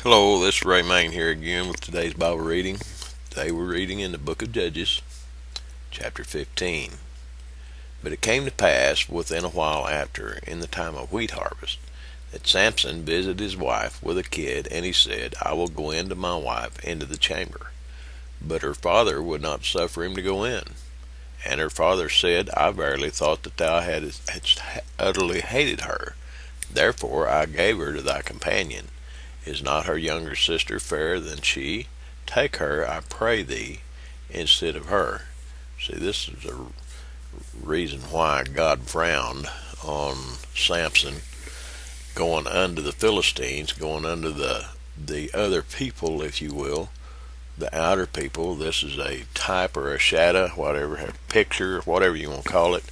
Hello, this is Ray Main here again with today's Bible reading. Today we're reading in the book of Judges, chapter 15. But it came to pass within a while after, in the time of wheat harvest, that Samson visited his wife with a kid, and he said, I will go in to my wife into the chamber. But her father would not suffer him to go in. And her father said, I verily thought that thou hadst utterly hated her. Therefore I gave her to thy companion. Is not her younger sister fairer than she? Take her, I pray thee, instead of her. See, this is a reason why God frowned on Samson going unto the Philistines, going unto the other people, if you will, the outer people. This is a type or a shadow, whatever, a picture, whatever you want to call it,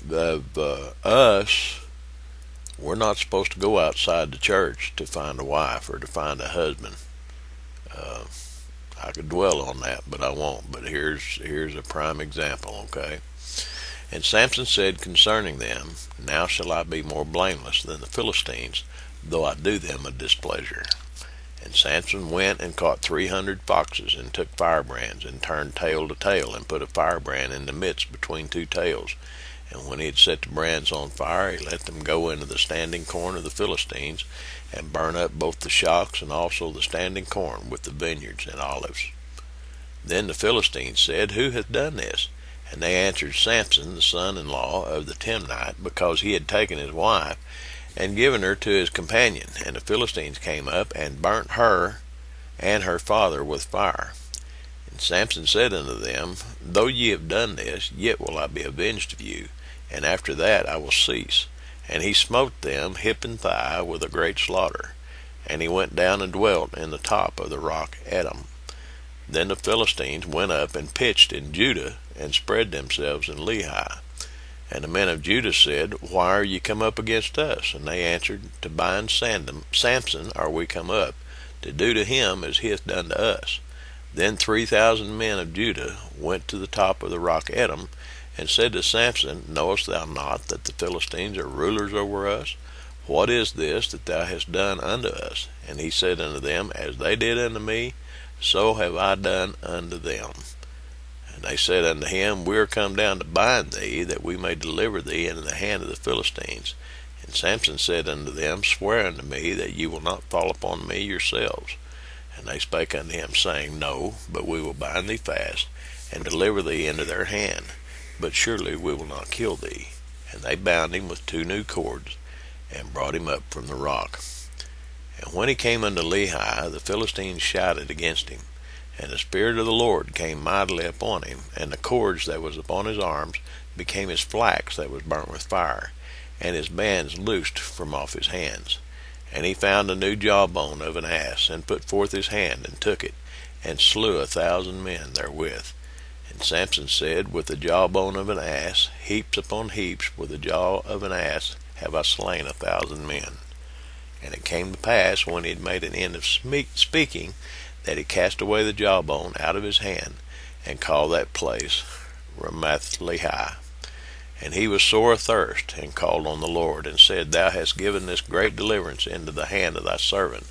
of us. We're not supposed to go outside the church to find a wife or to find a husband. Uh, I could dwell on that, but I won't. But here's a prime example, okay? And Samson said concerning them, Now shall I be more blameless than the Philistines, though I do them a displeasure. And Samson went and caught 300 foxes, and took firebrands, and turned tail to tail, and put a firebrand in the midst between two tails. And when he had set the brands on fire, he let them go into the standing corn of the Philistines, and burn up both the shocks and also the standing corn with the vineyards and olives. Then the Philistines said, Who hath done this? And they answered, Samson, the son-in-law of the Timnite, because he had taken his wife, and given her to his companion. And the Philistines came up, and burnt her and her father with fire. And Samson said unto them, Though ye have done this, yet will I be avenged of you, and after that I will cease. And he smote them hip and thigh with a great slaughter. And he went down and dwelt in the top of the rock Edom. Then the Philistines went up and pitched in Judah, and spread themselves in Lehi. And the men of Judah said, Why are ye come up against us? And they answered, To bind Samson are we come up, to do to him as he hath done to us. Then 3,000 men of Judah went to the top of the rock Edom, and said to Samson, Knowest thou not that the Philistines are rulers over us? What is this that thou hast done unto us? And he said unto them, As they did unto me, so have I done unto them. And they said unto him, We are come down to bind thee, that we may deliver thee into the hand of the Philistines. And Samson said unto them, Swear unto me that ye will not fall upon me yourselves. And they spake unto him, saying, No, but we will bind thee fast, and deliver thee into their hand. But surely we will not kill thee. And they bound him with 2 new cords, and brought him up from the rock. And when he came unto Lehi, the Philistines shouted against him. And the Spirit of the Lord came mightily upon him, and the cords that was upon his arms became as flax that was burnt with fire, and his bands loosed from off his hands. And he found a new jawbone of an ass, and put forth his hand, and took it, and slew 1,000 men therewith. And Samson said, With the jawbone of an ass, heaps upon heaps, with the jaw of an ass, have I slain 1,000 men. And it came to pass, when he had made an end of speaking, that he cast away the jawbone out of his hand, and called that place Ramath-lehi. And he was sore athirst, and called on the Lord, and said, Thou hast given this great deliverance into the hand of thy servant,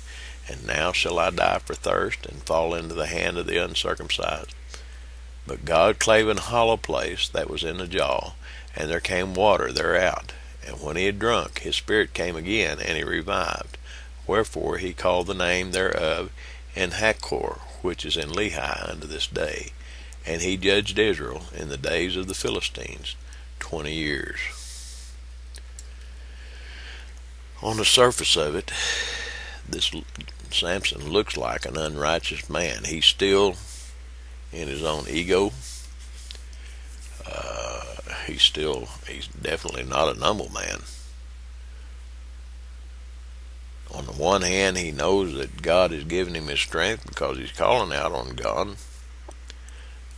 and now shall I die for thirst, and fall into the hand of the uncircumcised? But God clave an hollow place that was in the jaw, and there came water thereout. And when he had drunk, his spirit came again, and he revived. Wherefore he called the name thereof En-hakkore, which is in Lehi unto this day. And he judged Israel in the days of the Philistines 20 years. On the surface of it, this Samson looks like an unrighteous man. He's still in his own ego. He's definitely not a humble man. On the one hand, he knows that God has given him his strength because he's calling out on God,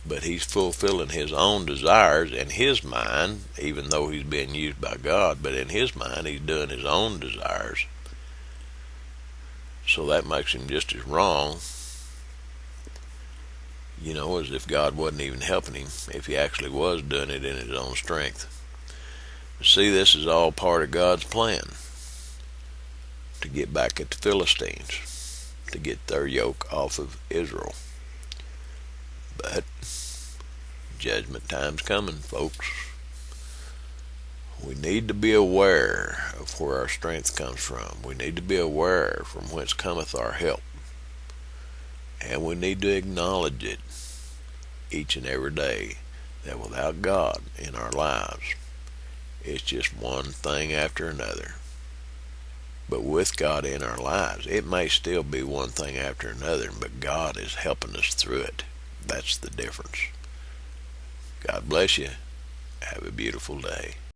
but he's fulfilling his own desires in his mind, even though he's being used by God, but in his mind he's doing his own desires. So that makes him just as wrong, as if God wasn't even helping him, if he actually was doing it in his own strength. But see, this is all part of God's plan to get back at the Philistines. to get their yoke off of Israel. But judgment time's coming, folks. We need to be aware of where our strength comes from. We need to be aware from whence cometh our help. And we need to acknowledge it each and every day, that without God in our lives, it's just one thing after another. But with God in our lives, it may still be one thing after another, but God is helping us through it. That's the difference. God bless you. Have a beautiful day.